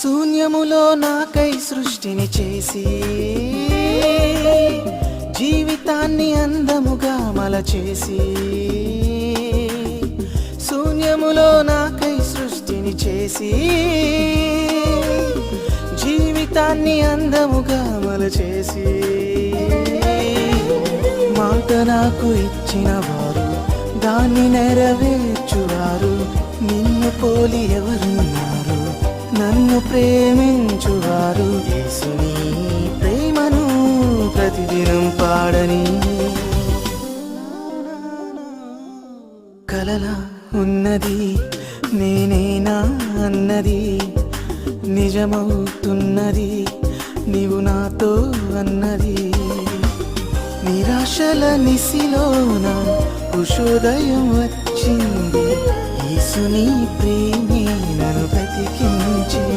శూన్యములో నాకై సృష్టిని చేసి జీవితాన్ని అందముగా మలచేసి శూన్యములో నాకై సృష్టిని చేసి జీవితాన్ని అందముగా మలచేసి మాట నాకు ఇచ్చిన వారు దాన్ని నెరవేర్చువారు నిన్ను పోలి ఎవరున్నారు నన్ను ప్రేమించువారు యేసుని ప్రేమను ప్రతిదినం పాడని కలలా ఉన్నది నేనేనా అన్నది నిజమవుతున్నది నీవు నాతో అన్నది నిరాశల నిసిలోన ఉషోదయం వచ్చింది యేసుని ప్రేమే నన్ను బ్రతికించింది.